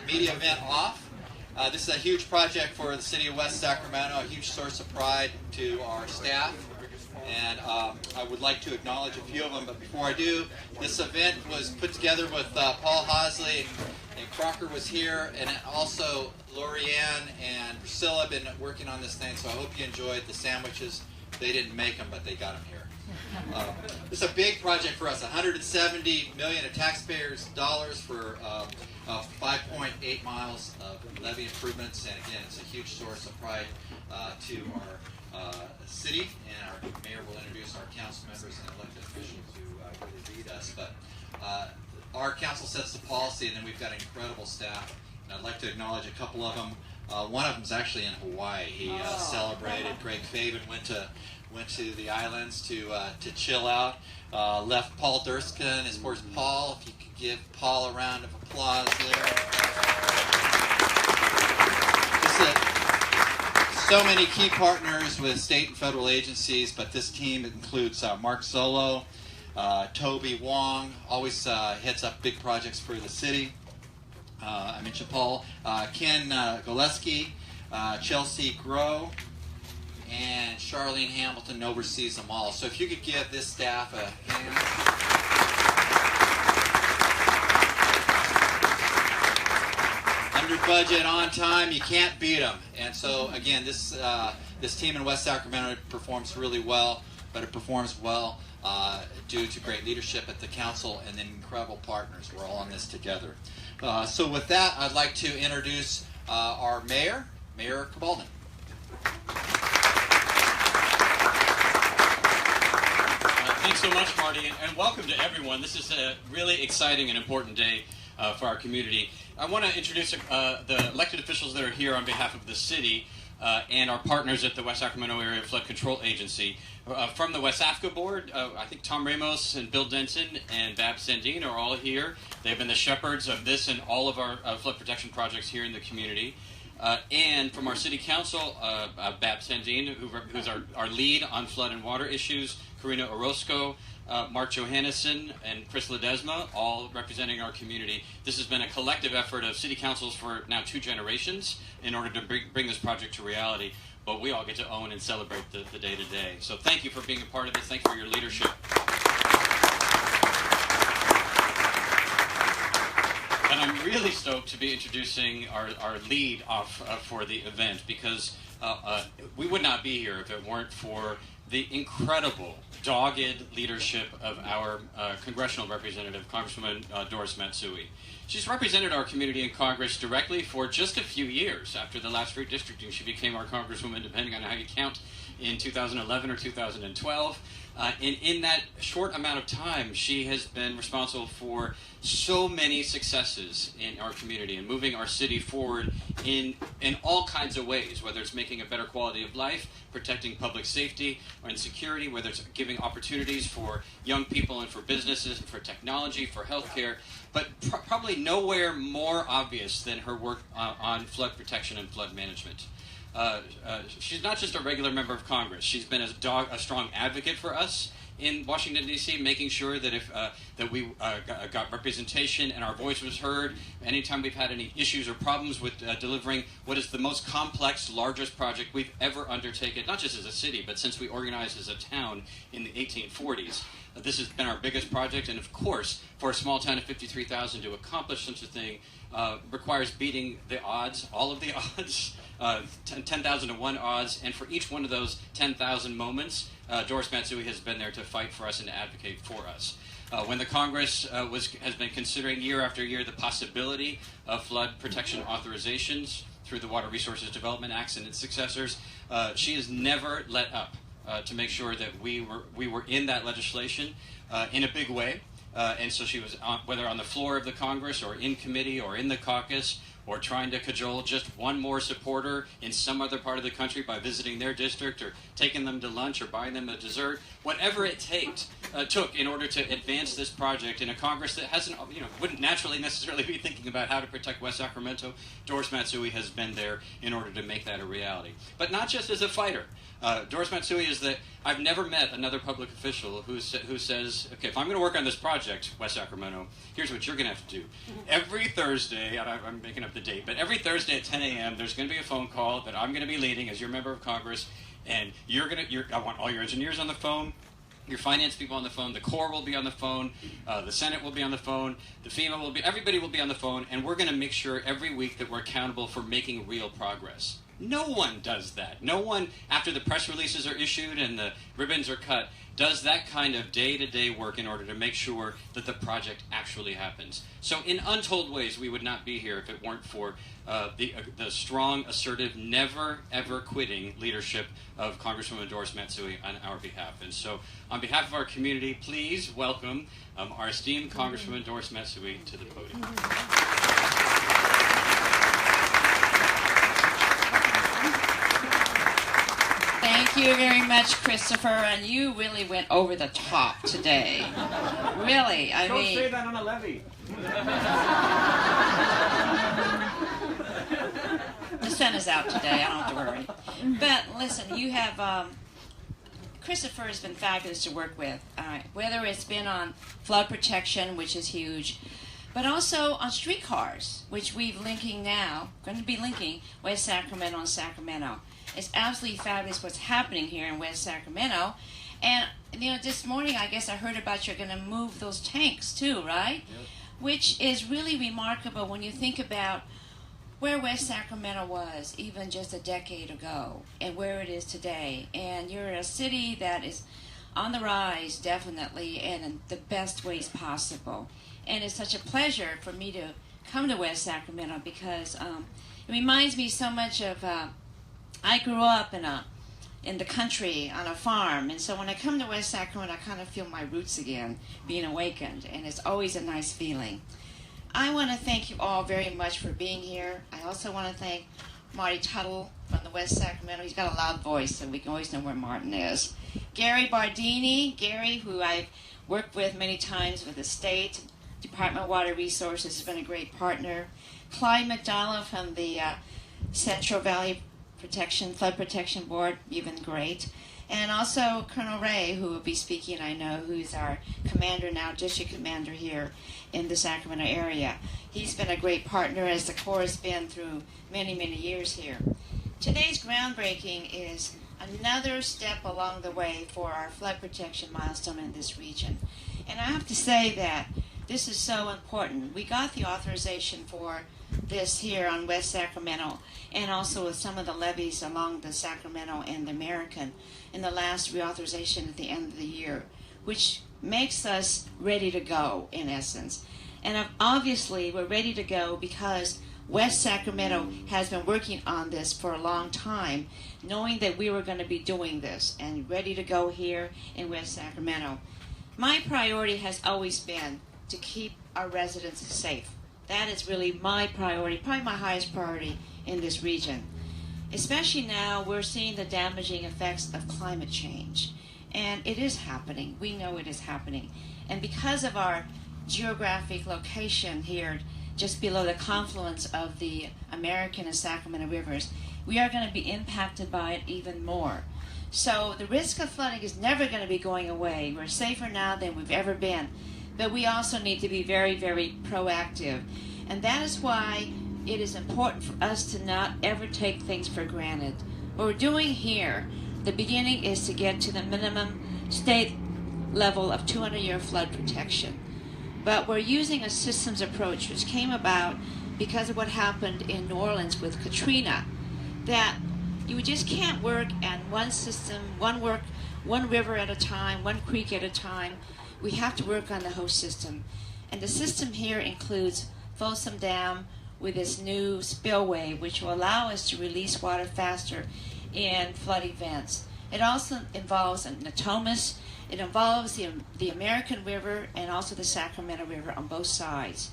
media event off. This is a huge project for the City of West Sacramento, a huge source of pride to our staff. And I would like to acknowledge a few of them, but before I do, this event was put together with Paul Hosley, and Crocker was here, and also Lorianne and Priscilla have been working on this thing, so I hope you enjoyed the sandwiches. They didn't make them, but they got them here. This is a big project for us, $170 million of taxpayers' dollars for 5.8 miles of levee improvements, and again, it's a huge source of pride to our city, and our mayor will introduce our council members and elected officials who really lead us. But our council sets the policy, and then we've got an incredible staff, and I'd like to acknowledge a couple of them. One of them is actually in Hawaii. He celebrated. Greg Faven went to the islands to chill out. Left Paul Durskin. Of course, Paul, if you could give Paul a round of applause there. So many key partners with state and federal agencies, but this team includes Mark Solo, Toby Wong, always heads up big projects for the city. I mentioned Paul, Ken Goleski, Chelsea Grow, and Charlene Hamilton oversees them all. So if you could give this staff a hand. Under budget, on time, you can't beat them. And so again, this team in West Sacramento performs really well, but it performs well due to great leadership at the council and then incredible partners. We're all on this together. So with that, I'd like to introduce our mayor, Mayor Cabalden. Thanks so much, Marty, and welcome to everyone. This is a really exciting and important day for our community. I want to introduce the elected officials that are here on behalf of the city and our partners at the West Sacramento Area Flood Control Agency. From the West Africa Board, I think Tom Ramos and Bill Denton and Bab Sandine are all here. They've been the shepherds of this and all of our flood protection projects here in the community. And from our city council, Bab Sandine, who's our lead on flood and water issues, Karina Orozco, Mark Johannesson, and Chris Ledesma, all representing our community. This has been a collective effort of city councils for now 2 generations in order to bring this project to reality. But we all get to own and celebrate the day-to-day. So thank you for being a part of this. Thanks for your leadership. And I'm really stoked to be introducing our lead off for the event, because we would not be here if it weren't for the incredible, dogged leadership of our congressional representative, Congresswoman Doris Matsui. She's represented our community in Congress directly for just a few years. After the last redistricting, she became our Congresswoman, depending on how you count, in 2011 or 2012. And in that short amount of time, she has been responsible for so many successes in our community and moving our city forward in all kinds of ways, whether it's making a better quality of life, protecting public safety and security, whether it's giving opportunities for young people and for businesses and for technology, for healthcare, but probably nowhere more obvious than her work on flood protection and flood management. She's not just a regular member of Congress. She's been a strong advocate for us in Washington, D.C., making sure that that we got representation and our voice was heard. Anytime we've had any issues or problems with delivering what is the most complex, largest project we've ever undertaken, not just as a city, but since we organized as a town in the 1840s. This has been our biggest project, and of course, for a small town of 53,000 to accomplish such a thing requires beating the odds, all of the odds, 10,000 to 1 odds, and for each one of those 10,000 moments, Doris Matsui has been there to fight for us and to advocate for us. When the Congress has been considering year after year the possibility of flood protection authorizations through the Water Resources Development Acts and its successors, she has never let up to make sure that we were in that legislation in a big way. And so she was, whether on the floor of the Congress or in committee or in the caucus or trying to cajole just one more supporter in some other part of the country by visiting their district or taking them to lunch or buying them a dessert, whatever it took in order to advance this project in a Congress that wouldn't naturally necessarily be thinking about how to protect West Sacramento, Doris Matsui has been there in order to make that a reality. But not just as a fighter. Doris Matsui is that I've never met another public official who says, okay, if I'm going to work on this project, West Sacramento, here's what you're going to have to do. Every Thursday, and I'm making up the date, but every Thursday at 10 a.m., there's going to be a phone call that I'm going to be leading as your member of Congress, and I want all your engineers on the phone, your finance people on the phone, the Corps will be on the phone, the Senate will be on the phone, the FEMA will be, everybody will be on the phone, and we're going to make sure every week that we're accountable for making real progress. No one does that. No one, after the press releases are issued and the ribbons are cut, does that kind of day-to-day work in order to make sure that the project actually happens. So in untold ways, we would not be here if it weren't for the strong, assertive, never, ever quitting leadership of Congresswoman Doris Matsui on our behalf. And so on behalf of our community, please welcome our esteemed Congresswoman Doris Matsui to the podium. Thank you very much, Christopher, and you really went over the top today. Really, I mean... Don't say that on a levee. The sun is out today, I don't have to worry. But listen, you have... Christopher has been fabulous to work with, whether it's been on flood protection, which is huge, but also on streetcars, which we're linking now, going to be linking West Sacramento and Sacramento. It's absolutely fabulous what's happening here in West Sacramento. And, this morning I guess I heard about you're going to move those tanks too, right? Yep. Which is really remarkable when you think about where West Sacramento was even just a decade ago and where it is today. And you're a city that is on the rise, definitely, and in the best ways possible. And it's such a pleasure for me to come to West Sacramento because it reminds me so much of... I grew up in the country on a farm, and so when I come to West Sacramento, I kind of feel my roots again being awakened, and it's always a nice feeling. I want to thank you all very much for being here. I also want to thank Marty Tuttle from the West Sacramento. He's got a loud voice, so we can always know where Martin is. Gary Bardini, who I've worked with many times with the state, Department of Water Resources, has been a great partner. Clyde McDonald from the Central Valley Flood Protection Board, you've been great. And also Colonel Ray, who will be speaking, I know, who's our commander now, district commander here in the Sacramento area. He's been a great partner as the Corps has been through many, many years here. Today's groundbreaking is another step along the way for our flood protection milestone in this region. And I have to say that this is so important. We got the authorization for this here on West Sacramento and also with some of the levees along the Sacramento and the American in the last reauthorization at the end of the year, which makes us ready to go in essence. And obviously we're ready to go because West Sacramento has been working on this for a long time, knowing that we were going to be doing this and ready to go here in West Sacramento. My priority has always been to keep our residents safe. That is really my priority, probably my highest priority in this region. Especially now, we're seeing the damaging effects of climate change. And it is happening. We know it is happening. And because of our geographic location here, just below the confluence of the American and Sacramento rivers, we are going to be impacted by it even more. So the risk of flooding is never going to be going away. We're safer now than we've ever been. But we also need to be very, very proactive. And that is why it is important for us to not ever take things for granted. What we're doing here, the beginning is to get to the minimum state level of 200-year flood protection. But we're using a systems approach which came about because of what happened in New Orleans with Katrina, that you just can't work at one system, one river at a time, one creek at a time. We have to work on the whole system. And the system here includes Folsom Dam with its new spillway, which will allow us to release water faster in flood events. It also involves Natomas. It involves the American River and also the Sacramento River on both sides.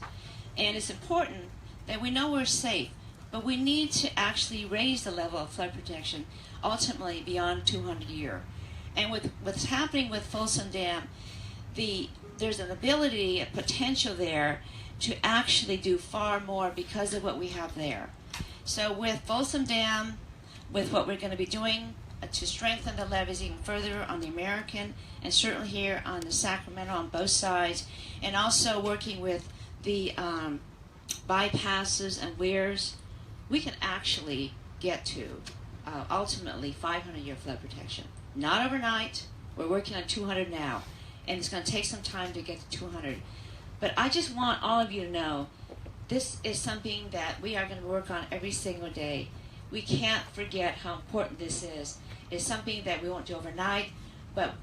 And it's important that we know we're safe, but we need to actually raise the level of flood protection ultimately beyond 200 year. And with what's happening with Folsom Dam, there's an ability, a potential there to actually do far more because of what we have there. So with Folsom Dam, with what we're going to be doing to strengthen the levees even further on the American and certainly here on the Sacramento on both sides, and also working with the bypasses and weirs, we can actually get to ultimately 500-year flood protection. Not overnight. We're working on 200 now, and it's going to take some time to get to 200. But I just want all of you to know this is something that we are going to work on every single day. We can't forget how important this is. It's something that we won't do overnight, but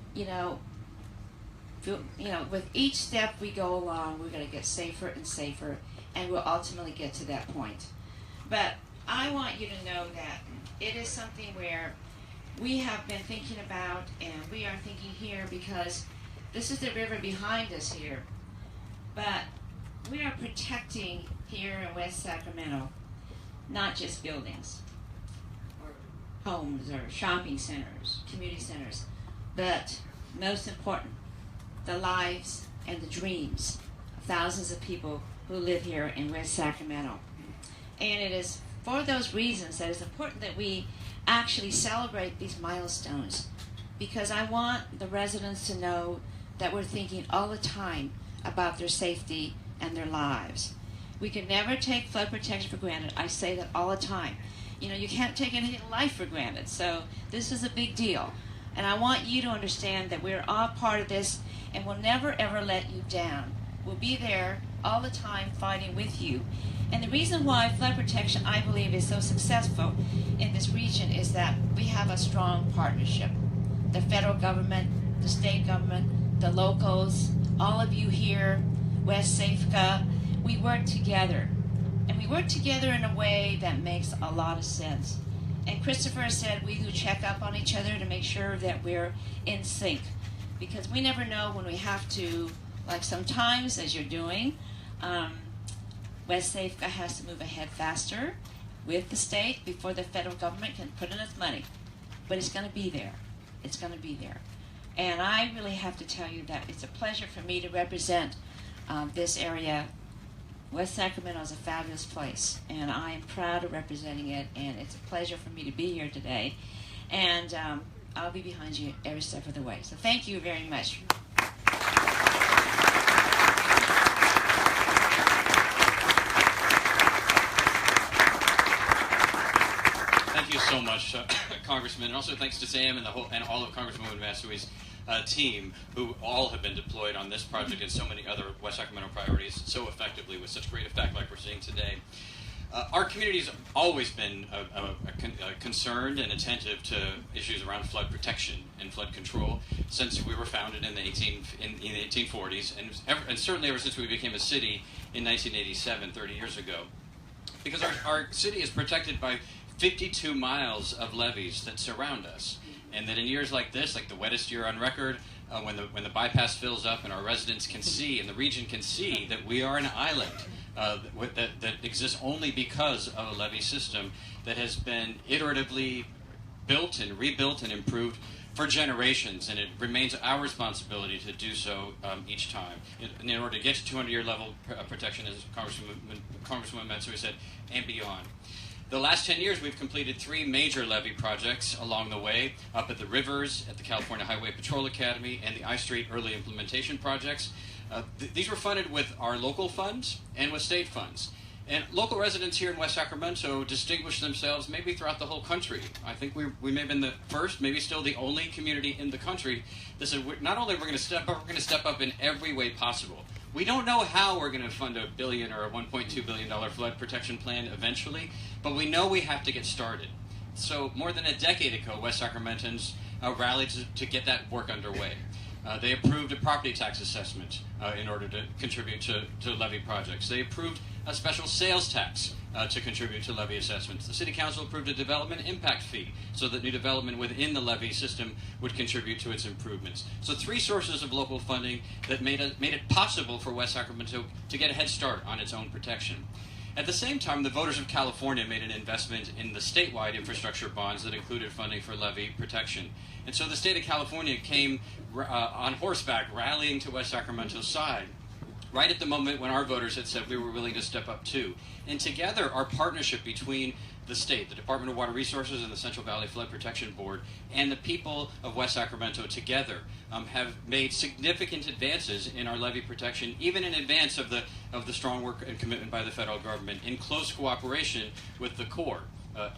with each step we go along, we're going to get safer and safer, and we'll ultimately get to that point. But I want you to know that it is something where we have been thinking about, and we are thinking here because this is the river behind us here. But we are protecting here in West Sacramento, not just buildings, or homes, or shopping centers, community centers, but most important, the lives and the dreams of thousands of people who live here in West Sacramento. And it is for those reasons that it's important that we actually celebrate these milestones, because I want the residents to know that we're thinking all the time about their safety and their lives. We can never take flood protection for granted. I say that all the time. You can't take anything in life for granted, so this is a big deal. And I want you to understand that we're all part of this, and we'll never ever let you down. We'll be there all the time fighting with you. And the reason why flood protection, I believe, is so successful in this region is that we have a strong partnership. The federal government, the state government, the locals, all of you here, West Safeca, we work together. And we work together in a way that makes a lot of sense. And Christopher said we do check up on each other to make sure that we're in sync. Because we never know when we have to, like sometimes, as you're doing, West Safeca has to move ahead faster with the state before the federal government can put in its money. But it's going to be there. It's going to be there. And I really have to tell you that it's a pleasure for me to represent this area. West Sacramento is a fabulous place, and I am proud of representing it, and it's a pleasure for me to be here today. And I'll be behind you every step of the way. So thank you very much. Thank you so much, Congressman, and also thanks to Sam and all of Congresswoman Massui's team, who all have been deployed on this project and so many other West Sacramento priorities so effectively with such great effect like we're seeing today. Our community's always been concerned and attentive to issues around flood protection and flood control since we were founded in the 1840s, and certainly ever since we became a city in 1987, 30 years ago. Because our city is protected by 52 miles of levees that surround us. And that in years like this, like the wettest year on record, when the bypass fills up and our residents can see, and the region can see that we are an island that exists only because of a levee system that has been iteratively built and rebuilt and improved for generations, and it remains our responsibility to do so each time in order to get to 200-year level protection, as Congresswoman Matsui said, and beyond. The last 10 years, we've completed 3 major levee projects along the way, up at the rivers, at the California Highway Patrol Academy, and the I Street Early Implementation Projects. These were funded with our local funds and with state funds. And local residents here in West Sacramento distinguished themselves maybe throughout the whole country. I think we may have been the first, maybe still the only community in the country that said, not only are we going to step up, we're going to step up in every way possible. We don't know how we're going to fund $1 billion or a $1.2 billion flood protection plan eventually, but we know we have to get started. So more than a decade ago, West Sacramentans rallied to get that work underway. They approved a property tax assessment in order to contribute to levee projects. They approved a special sales tax to contribute to levee assessments. The City Council approved a development impact fee so that new development within the levee system would contribute to its improvements. So 3 sources of local funding that made it possible for West Sacramento to get a head start on its own protection. At the same time, the voters of California made an investment in the statewide infrastructure bonds that included funding for levee protection. And so the state of California came on horseback, rallying to West Sacramento's side, right at the moment when our voters had said we were willing to step up too. And together, our partnership between the state, the Department of Water Resources, and the Central Valley Flood Protection Board, and the people of West Sacramento together have made significant advances in our levee protection, even in advance of the strong work and commitment by the federal government, in close cooperation with the Corps.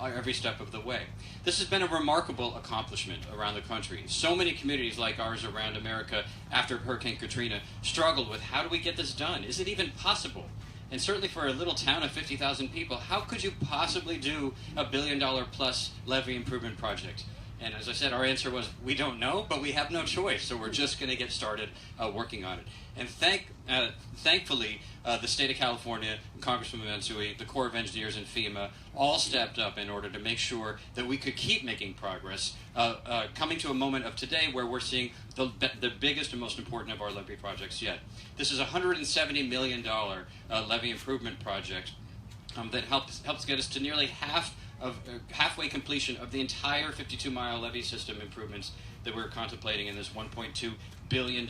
Every step of the way. This has been a remarkable accomplishment around the country. So many communities like ours around America after Hurricane Katrina struggled with, how do we get this done? Is it even possible? And certainly for a little town of 50,000 people, how could you possibly do a $1 billion plus levee improvement project? And as I said, our answer was, we don't know, but we have no choice, so we're just going to get started working on it. And thankfully, the state of California, Congressman Matsui, the Corps of Engineers, and FEMA all stepped up in order to make sure that we could keep making progress, coming to a moment of today where we're seeing the biggest and most important of our levee projects yet. This is a $170 million levee improvement project that helps get us to nearly halfway completion of the entire 52-mile levee system improvements that we're contemplating in this $1.2 billion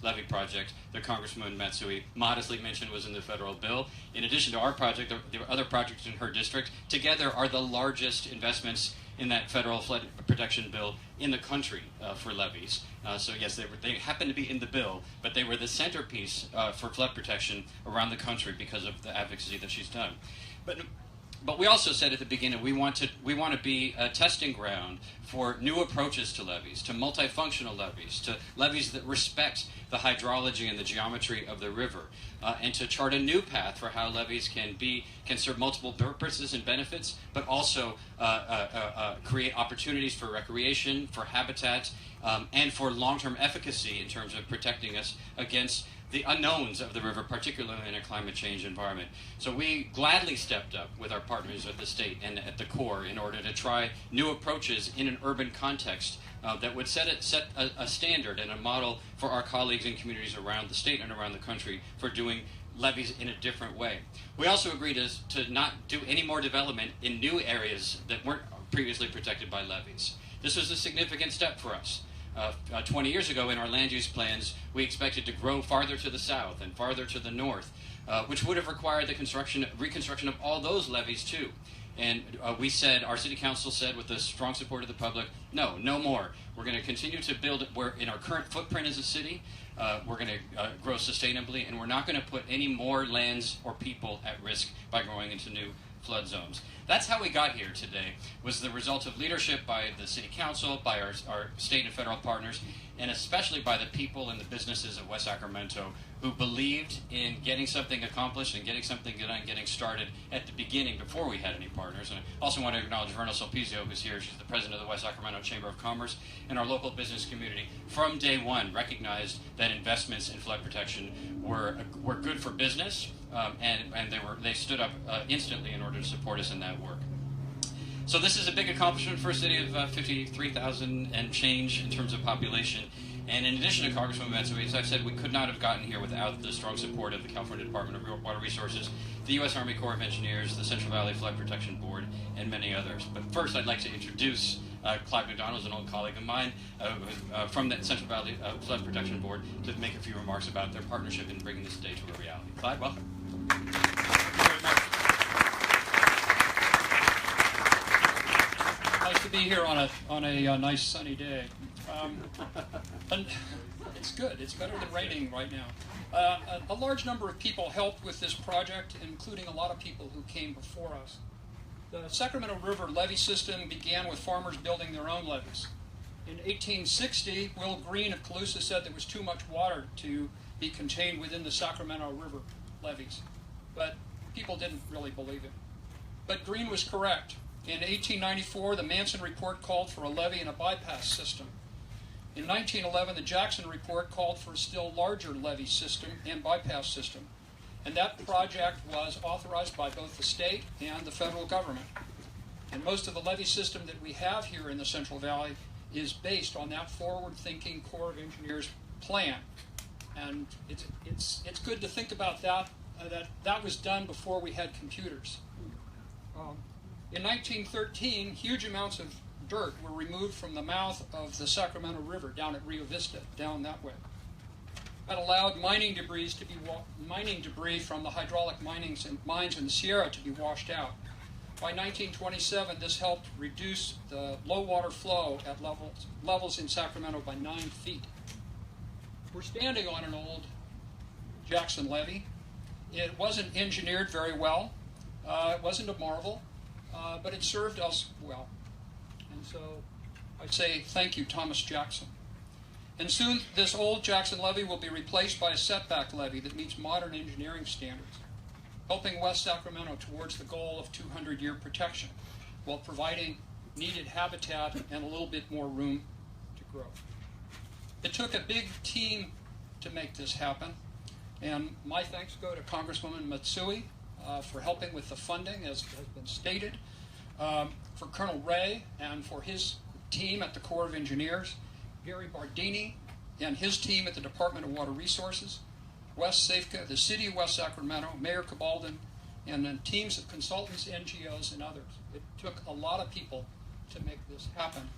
levee project that Congressman Matsui modestly mentioned was in the federal bill. In addition to our project, there are other projects in her district. Together are the largest investments in that federal flood protection bill in the country for levees. So yes, they happen to be in the bill, but they were the centerpiece for flood protection around the country because of the advocacy that she's done. But we also said at the beginning we want to be a testing ground for new approaches to levees, to multifunctional levees, to levees that respect the hydrology and the geometry of the river, and to chart a new path for how levees can serve multiple purposes and benefits, but also create opportunities for recreation, for habitat, and for long-term efficacy in terms of protecting us against the unknowns of the river, particularly in a climate change environment. So we gladly stepped up with our partners at the state and at the Corps in order to try new approaches in an urban context that would set a standard and a model for our colleagues in communities around the state and around the country for doing levees in a different way. We also agreed to not do any more development in new areas that weren't previously protected by levees. This was a significant step for us. 20 years ago in our land use plans, we expected to grow farther to the south and farther to the north, which would have required the reconstruction of all those levees too. And our city council said, with the strong support of the public, no more. We're going to continue to build in our current footprint as a city. We're going to grow sustainably, and we're not going to put any more lands or people at risk by growing into new flood zones. That's how we got here today, was the result of leadership by the City Council, by our state and federal partners, and especially by the people and the businesses of West Sacramento who believed in getting something accomplished and getting something done, getting started at the beginning before we had any partners. And I also want to acknowledge Verna Sulpicio, who's here. She's the president of the West Sacramento Chamber of Commerce, and our local business community from day one recognized that investments in flood protection were good for business, and they stood up instantly in order to support us in that work. So this is a big accomplishment for a city of 53,000 and change in terms of population. And in addition to Congresswoman Matsui, as I've said, we could not have gotten here without the strong support of the California Department of Water Resources, the U.S. Army Corps of Engineers, the Central Valley Flood Protection Board, and many others. But first, I'd like to introduce Clyde McDonald, who's an old colleague of mine from the Central Valley Flood Protection Board, to make a few remarks about their partnership in bringing this day to a reality. Clyde, welcome. Nice to be here on a nice sunny day. And it's good. It's better than raining right now. A large number of people helped with this project, including a lot of people who came before us. The Sacramento River levee system began with farmers building their own levees. In 1860, Will Green of Colusa said there was too much water to be contained within the Sacramento River levees, but people didn't really believe it. But Green was correct. In 1894, the Manson Report called for a levee and a bypass system. In 1911, the Jackson Report called for a still larger levee system and bypass system. And that project was authorized by both the state and the federal government. And most of the levee system that we have here in the Central Valley is based on that forward-thinking Corps of Engineers plan. And it's good to think about that that was done before we had computers. In 1913, huge amounts of dirt were removed from the mouth of the Sacramento River down at Rio Vista, down that way. That allowed mining debris from the hydraulic mines in the Sierra to be washed out. By 1927, this helped reduce the low water flow at levels in Sacramento by 9 feet. We're standing on an old Jackson levee. It wasn't engineered very well. It wasn't a marvel, but it served us well. And so I say thank you, Thomas Jackson. And soon this old Jackson levee will be replaced by a setback levee that meets modern engineering standards, helping West Sacramento towards the goal of 200-year protection while providing needed habitat and a little bit more room to grow. It took a big team to make this happen, and my thanks go to Congresswoman Matsui for helping with the funding, as has been stated, for Colonel Ray and for his team at the Corps of Engineers, Gary Bardini and his team at the Department of Water Resources, West Safeco, the City of West Sacramento, Mayor Cabalden, and then teams of consultants, NGOs, and others. It took a lot of people to make this happen.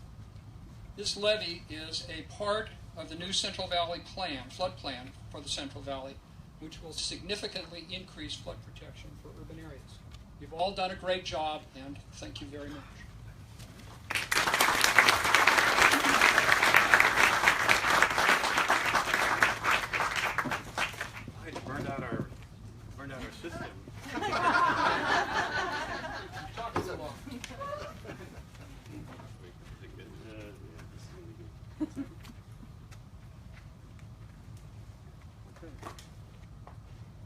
This levee is a part of the new Central Valley plan, flood plan for the Central Valley, which will significantly increase flood protection for urban areas. You've all done a great job, and thank you very much. Burned out our system. Talk so long.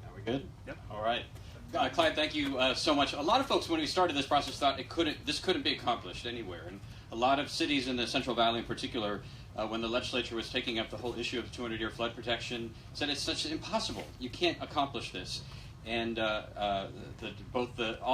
Now we good? Yep. All right. Clyde, thank you so much. A lot of folks, when we started this process, thought this couldn't be accomplished anywhere. And a lot of cities in the Central Valley in particular, when the legislature was taking up the whole issue of 200-year flood protection, said it's such impossible. You can't accomplish this. And all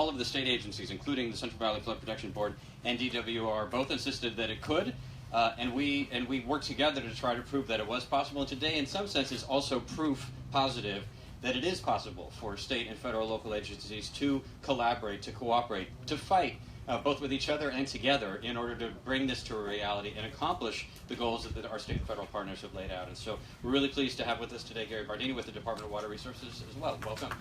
of the state agencies, including the Central Valley Flood Protection Board and DWR, both insisted that it could. And we worked together to try to prove that it was possible. And today, in some sense, is also proof positive that it is possible for state and federal local agencies to collaborate, to cooperate, to fight both with each other and together in order to bring this to a reality and accomplish the goals that our state and federal partners have laid out. And so we're really pleased to have with us today Gary Bardini with the Department of Water Resources as well. Welcome.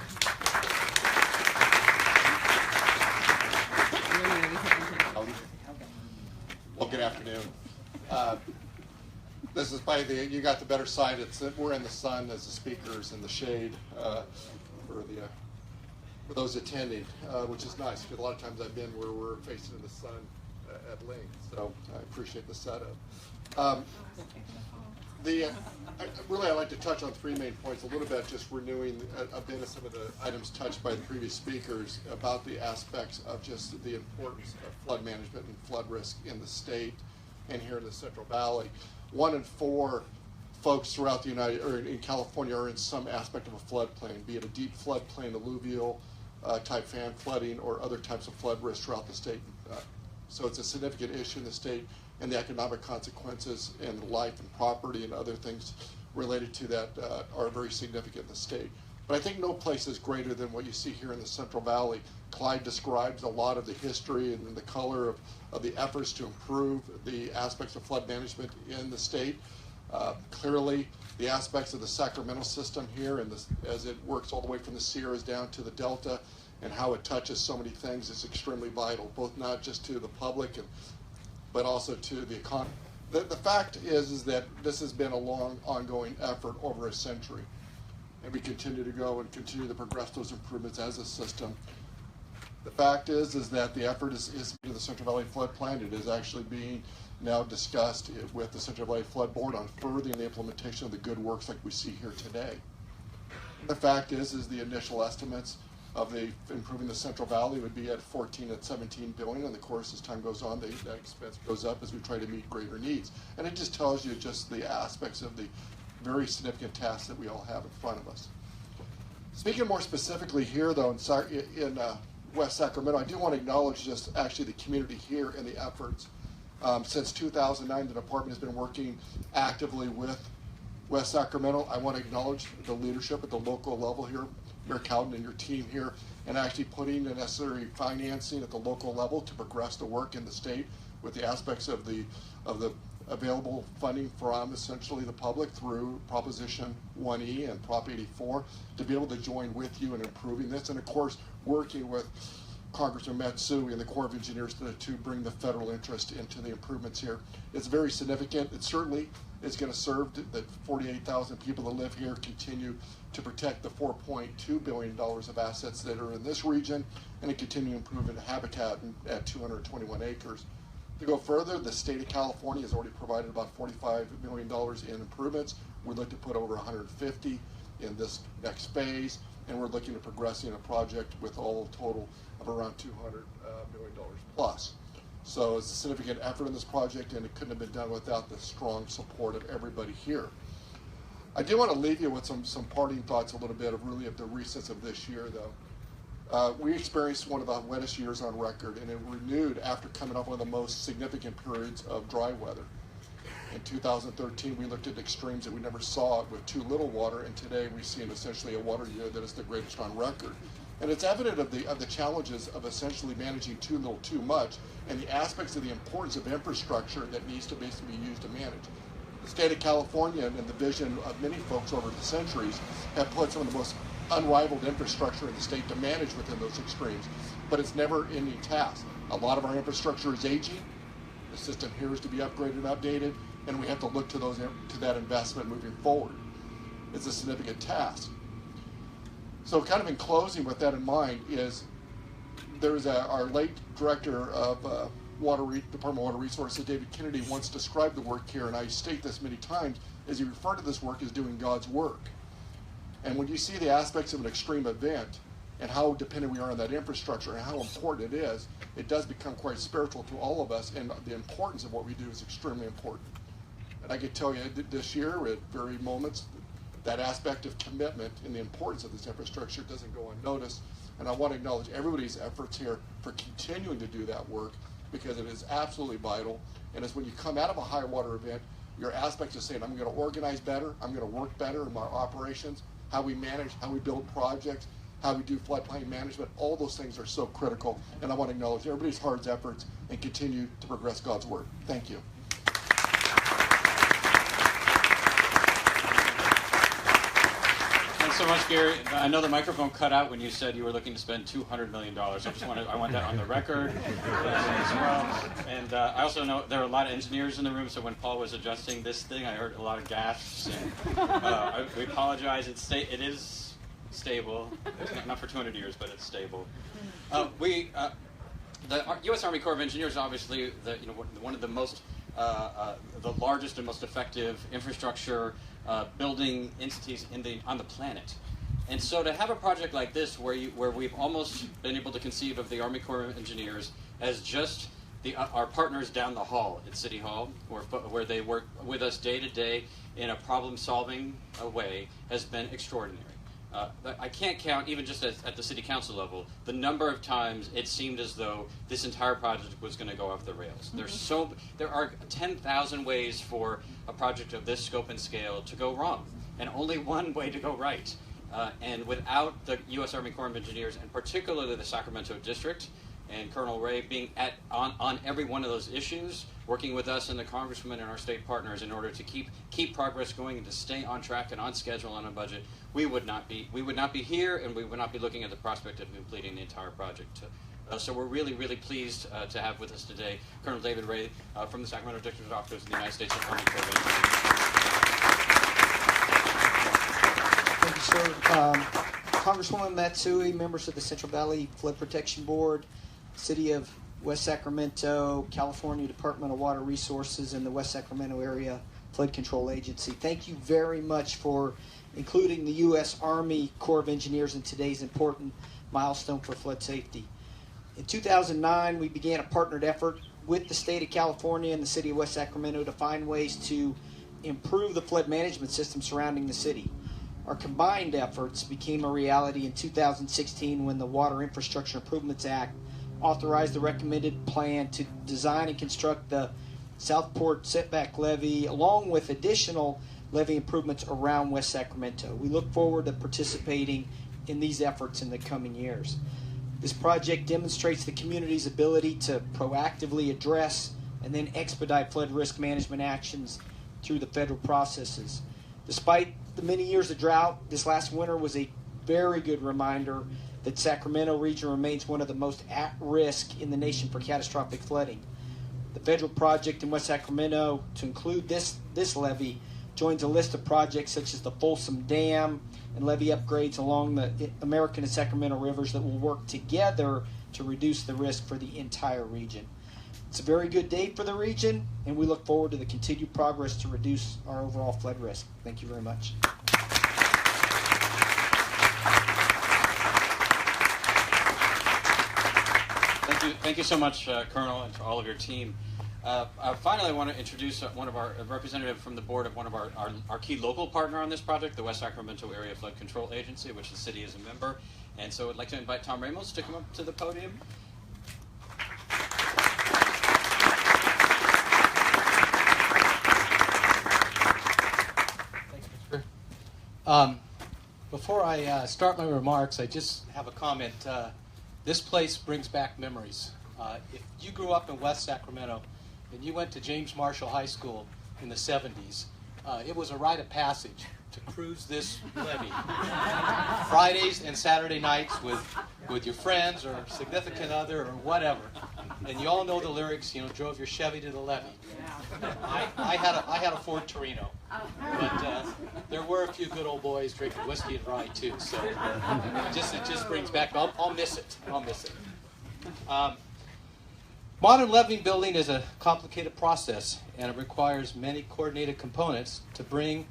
Well, good afternoon. This is by you got the better side. We're in the sun as the speakers in the shade for those attending, which is nice because a lot of times I've been where we're facing the sun at length. So I appreciate the setup. I'd like to touch on three main points. A little bit just renewing a bit of some of the items touched by the previous speakers about the aspects of just the importance of flood management and flood risk in the state and here in the Central Valley. 1 in 4 folks throughout the in California are in some aspect of a floodplain, be it a deep floodplain, alluvial type fan flooding, or other types of flood risk throughout the state. So it's a significant issue in the state, and the economic consequences and life and property and other things related to that are very significant in the state. But I think no place is greater than what you see here in the Central Valley. Clyde describes a lot of the history and the color of the efforts to improve the aspects of flood management in the state. Clearly, the aspects of the Sacramento system here, and as it works all the way from the Sierras down to the Delta, and how it touches so many things is extremely vital, both not just to the public, but also to the economy. The fact is that this has been a long, ongoing effort over a century, and we continue to go and continue to progress those improvements as a system. The fact is that the effort is to the Central Valley Flood Plan. It is actually being now discussed with the Central Valley Flood Board on furthering the implementation of the good works like we see here today. The fact is the initial estimates of the improving the Central Valley would be at 14 and 17 billion, and of course as time goes on that expense goes up as we try to meet greater needs. And it just tells you just the aspects of the very significant tasks that we all have in front of us. Speaking more specifically here though in West Sacramento, I do want to acknowledge just actually the community here and the efforts. Since 2009, the department has been working actively with West Sacramento. I want to acknowledge the leadership at the local level here Mayor Cowden and your team here, and actually putting the necessary financing at the local level to progress the work in the state with the aspects of the available funding from essentially the public through Proposition 1E and Prop 84 to be able to join with you in improving this, and of course working with Congressman Matsui and the Corps of Engineers to bring the federal interest into the improvements here. It's very significant. It certainly is going to serve the 48,000 people that live here, continue to protect the $4.2 billion of assets that are in this region, and to continue improving habitat at 221 acres. To go further, the state of California has already provided about $45 million in improvements. We'd like to put over 150 in this next phase, and we're looking at progressing a project with all total of around $200 million plus. So it's a significant effort in this project, and it couldn't have been done without the strong support of everybody here. I do want to leave you with some parting thoughts a little bit of the recents of this year, though. We experienced one of the wettest years on record, and it renewed after coming off one of the most significant periods of dry weather. In 2013, we looked at extremes that we never saw with too little water, and today we see essentially a water year that is the greatest on record. And it's evident of the challenges of essentially managing too little, too much, and the aspects of the importance of infrastructure that needs to basically be used to manage. The state of California and the vision of many folks over the centuries have put some of the most unrivaled infrastructure in the state to manage within those extremes, but it's never ending task. A lot of our infrastructure is aging. The system here is to be upgraded and updated, and we have to look to that investment moving forward. It's a significant task. So kind of in closing with that in mind is there's our late director of Department of Water Resources, David Kennedy, once described the work here, and I state this many times, is he referred to this work as doing God's work. And when you see the aspects of an extreme event and how dependent we are on that infrastructure and how important it is, it does become quite spiritual to all of us, and the importance of what we do is extremely important. And I can tell you this year, at very moments, that aspect of commitment and the importance of this infrastructure doesn't go unnoticed. And I want to acknowledge everybody's efforts here for continuing to do that work, because it is absolutely vital. And it's when you come out of a high water event, your aspects of saying, I'm going to organize better, I'm going to work better in my operations, how we manage, how we build projects, how we do floodplain management, all those things are so critical. And I want to acknowledge everybody's hard efforts and continue to progress God's word. Thank you. Thanks so much, Gary. I know the microphone cut out when you said you were looking to spend $200 million. I want that on the record as well. And I also know there are a lot of engineers in the room, so when Paul was adjusting this thing, I heard a lot of gasps. And we apologize. It is stable. It's not for 200 years, but it's stable. The U.S. Army Corps of Engineers, obviously, one of the most, the largest and most effective infrastructure building entities on the planet. And so to have a project like this where we've almost been able to conceive of the Army Corps of Engineers as just our partners down the hall at City Hall, where they work with us day to day in a problem-solving way, has been extraordinary. I can't count, even just at the city council level, the number of times it seemed as though this entire project was going to go off the rails. There are 10,000 ways for a project of this scope and scale to go wrong, and only one way to go right. And without the U.S. Army Corps of Engineers, and particularly the Sacramento District, and Colonel Ray being on every one of those issues, working with us and the congressmen and our state partners in order to keep progress going and to stay on track and on schedule and on budget, we would not be here, and we would not be looking at the prospect of completing the entire project. So we're really, really pleased to have with us today Colonel David Ray from the Sacramento District Office of the United States Army Corps of Engineers. Thank you, sir. Congresswoman Matsui, members of the Central Valley Flood Protection Board, City of West Sacramento, California Department of Water Resources, and the West Sacramento Area Flood Control Agency. Thank you very much for including the U.S. Army Corps of Engineers in today's important milestone for flood safety. In 2009, we began a partnered effort with the state of California and the City of West Sacramento to find ways to improve the flood management system surrounding the city. Our combined efforts became a reality in 2016 when the Water Infrastructure Improvements Act authorized the recommended plan to design and construct the Southport setback levee, along with additional levee improvements around West Sacramento. We look forward to participating in these efforts in the coming years. This project demonstrates the community's ability to proactively address and then expedite flood risk management actions through the federal processes. Despite the many years of drought, this last winter was a very good reminder that Sacramento region remains one of the most at risk in the nation for catastrophic flooding. The federal project in West Sacramento to include this levee joins a list of projects such as the Folsom Dam and levee upgrades along the American and Sacramento rivers that will work together to reduce the risk for the entire region. It's a very good day for the region, and we look forward to the continued progress to reduce our overall flood risk. Thank you very much. Thank you so much, Colonel, and to all of your team. Finally, I want to introduce a representative from the board of one of our key local partner on this project, the West Sacramento Area Flood Control Agency, which the city is a member. And so I'd like to invite Tom Ramos to come up to the podium. Thanks, Mr. Before I start my remarks, I just have a comment. This place brings back memories. If you grew up in West Sacramento and you went to James Marshall High School in the 70s, it was a rite of passage to cruise this levee Fridays and Saturday nights with your friends or significant other or whatever. And you all know the lyrics, drove your Chevy to the levee. I had a Ford Torino, but there were a few good old boys drinking whiskey and rye too. So it just brings back. I'll miss it. Modern levee building is a complicated process, and it requires many coordinated components to bring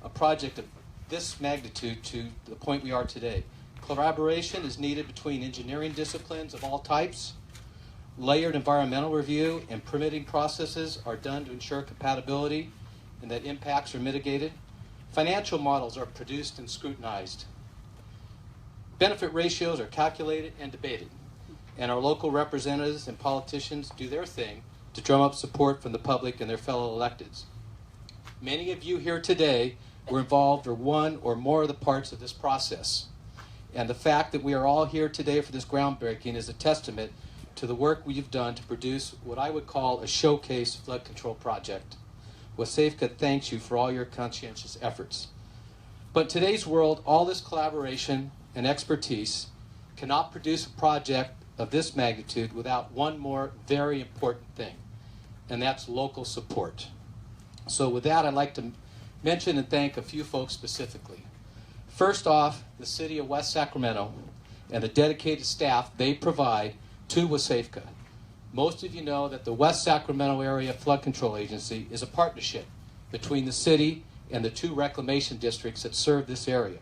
a project of this magnitude to the point we are today. Collaboration is needed between engineering disciplines of all types. Layered environmental review and permitting processes are done to ensure compatibility and that impacts are mitigated. Financial models are produced and scrutinized. Benefit ratios are calculated and debated. And our local representatives and politicians do their thing to drum up support from the public and their fellow electeds. Many of you here today were involved or one or more of the parts of this process. And the fact that we are all here today for this groundbreaking is a testament to the work we've done to produce what I would call a showcase flood control project. WSSAFCA thanks you for all your conscientious efforts. But in today's world, all this collaboration and expertise cannot produce a project of this magnitude without one more very important thing, and that's local support. So with that, I'd like to mention and thank a few folks specifically. First off, the City of West Sacramento and the dedicated staff they provide to WSSAFCA. Most of you know that the West Sacramento Area Flood Control Agency is a partnership between the city and the 2 reclamation districts that serve this area.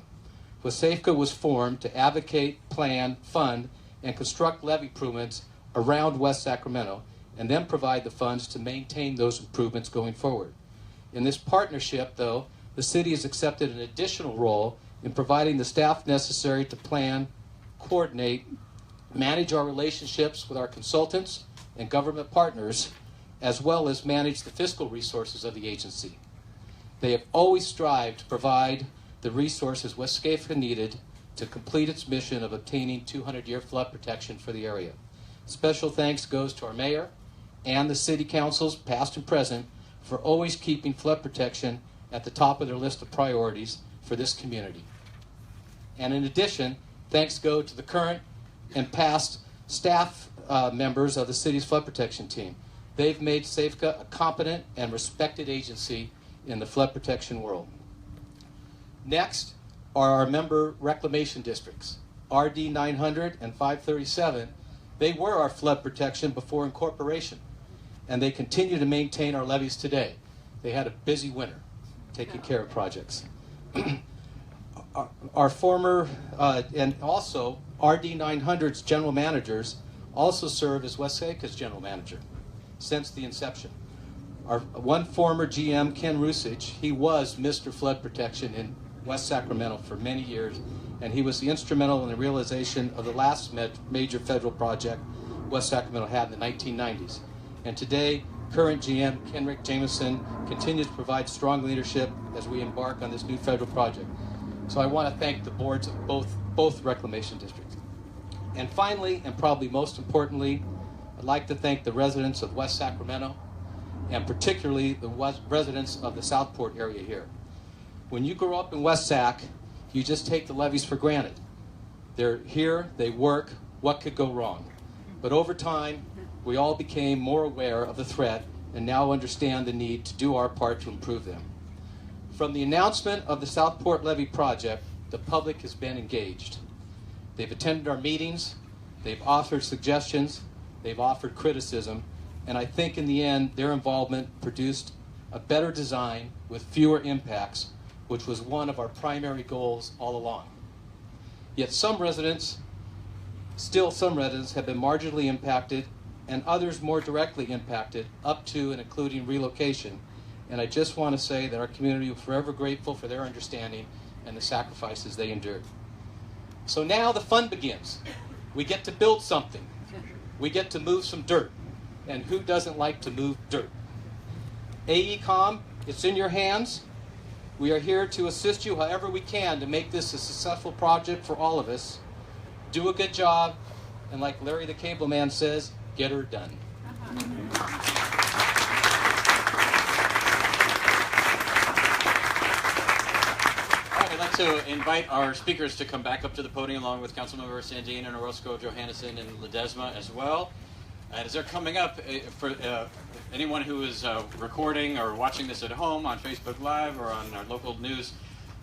WSSAFCA was formed to advocate, plan, fund, and construct levee improvements around West Sacramento, and then provide the funds to maintain those improvements going forward. In this partnership, though, the city has accepted an additional role in providing the staff necessary to plan, coordinate, manage our relationships with our consultants and government partners, as well as manage the fiscal resources of the agency. They have always strived to provide the resources WSSAFCA needed to complete its mission of obtaining 200-year flood protection for the area. Special thanks goes to our mayor and the city councils, past and present, for always keeping flood protection at the top of their list of priorities for this community. And in addition, thanks go to the current and past staff members of the city's flood protection team. They've made SAFCA a competent and respected agency in the flood protection world. Next are our member reclamation districts. RD 900 and 537, they were our flood protection before incorporation, and they continue to maintain our levees today. They had a busy winter taking care of projects. Our former, and also RD 900's general managers also serve as WSSAFCA's general manager since the inception. Our one former GM, Ken Rusich, he was Mr. Flood Protection in West Sacramento for many years, and he was instrumental in the realization of the last major federal project West Sacramento had in the 1990s. And today, current GM, Kenrick Jameson, continues to provide strong leadership as we embark on this new federal project. So I want to thank the boards of both both reclamation districts. And finally, and probably most importantly, I'd like to thank the residents of West Sacramento, and particularly the residents of the Southport area here. When you grow up in West Sac, you just take the levees for granted. They're here, they work, what could go wrong? But over time, we all became more aware of the threat and now understand the need to do our part to improve them. From the announcement of the Southport Levee project, the public has been engaged. They've attended our meetings, they've offered suggestions, they've offered criticism, and I think in the end, their involvement produced a better design with fewer impacts, which was one of our primary goals all along. Yet some residents have been marginally impacted and others more directly impacted, up to and including relocation. And I just want to say that our community is forever grateful for their understanding and the sacrifices they endured. So now the fun begins. We get to build something. We get to move some dirt. And who doesn't like to move dirt? AECOM, it's in your hands. We are here to assist you however we can to make this a successful project for all of us. Do a good job, and like Larry the Cable Man says, get her done. All right, I'd like to invite our speakers to come back up to the podium along with Councilmember Sandine and Orozco, Johannesson, and Ledesma as well. And as they're coming up, for anyone who is recording or watching this at home on Facebook Live or on our local news,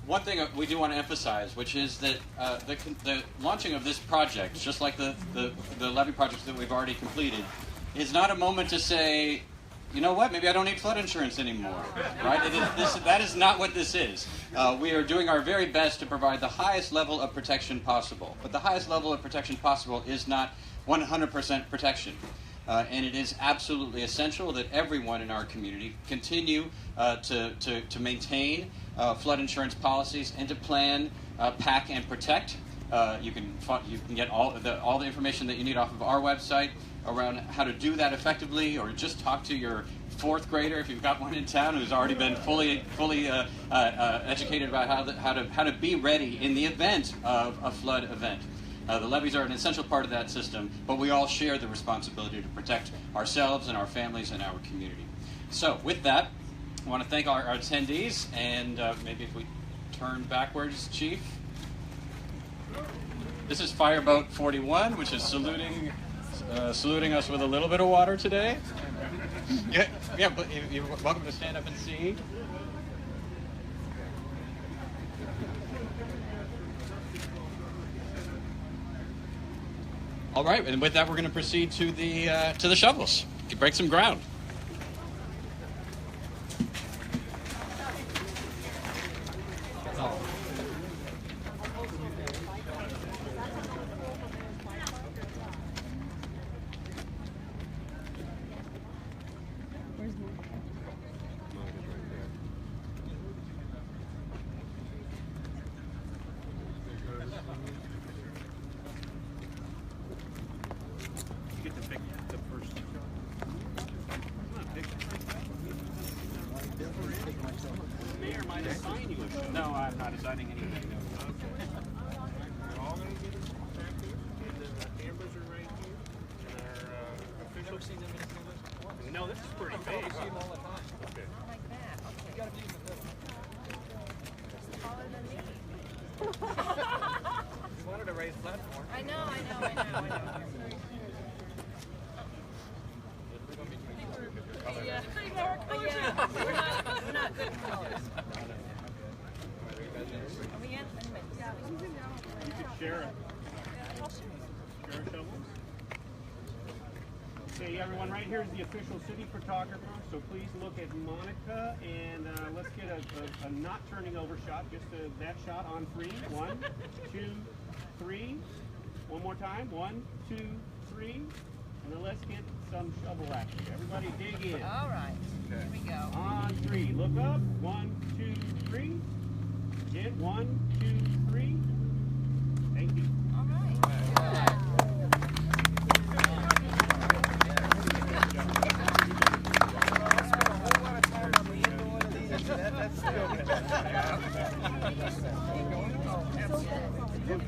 one thing we do want to emphasize, which is that the launching of this project, just like the levee projects that we've already completed, is not a moment to say, you know what, maybe I don't need flood insurance anymore, right? That is not what this is. We are doing our very best to provide the highest level of protection possible. But the highest level of protection possible is not 100% protection. And it is absolutely essential that everyone in our community continue to maintain flood insurance policies and to plan, pack, and protect. You can get all the information that you need off of our website around how to do that effectively, or just talk to your fourth grader if you've got one in town who's already been fully educated about how to be ready in the event of a flood event. The levees are an essential part of that system, but we all share the responsibility to protect ourselves and our families and our community. So with that, I want to thank our attendees, and maybe if we turn backwards, Chief. This is Fireboat 41, which is saluting us with a little bit of water today. Yeah, but you're welcome to stand up and see. All right, and with that, we're going to proceed to the shovels. You break some ground. No, I'm not assigning anything. No. We're all going to get it back here. The cameras are right here. And our official. No, this is pretty big. I see them all the time. Okay. Like that. Okay. You gotta be in the middle. It's taller than me. You wanted to raise platform. I know. Yeah. We're not good colors. Are we in? Yeah. You could share it. Share a shovel. Okay, everyone, right here is the official city photographer, so please look at Monica, and let's get a not turning over shot, just that shot on 3. 1, 2, 3. One more time. 1, 2, 3. And then let's get some shovel action. Everybody dig in. All right. Okay. Here we go. On 3. Look up. 1, 2, 3. Get 1, 2, 3. Thank you. All right. Good.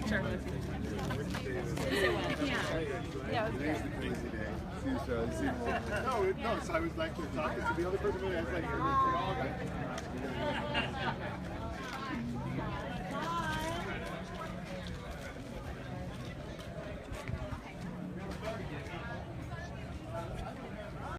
picture. Yeah, it was great. No, so I was like talking to the other person, and I was like,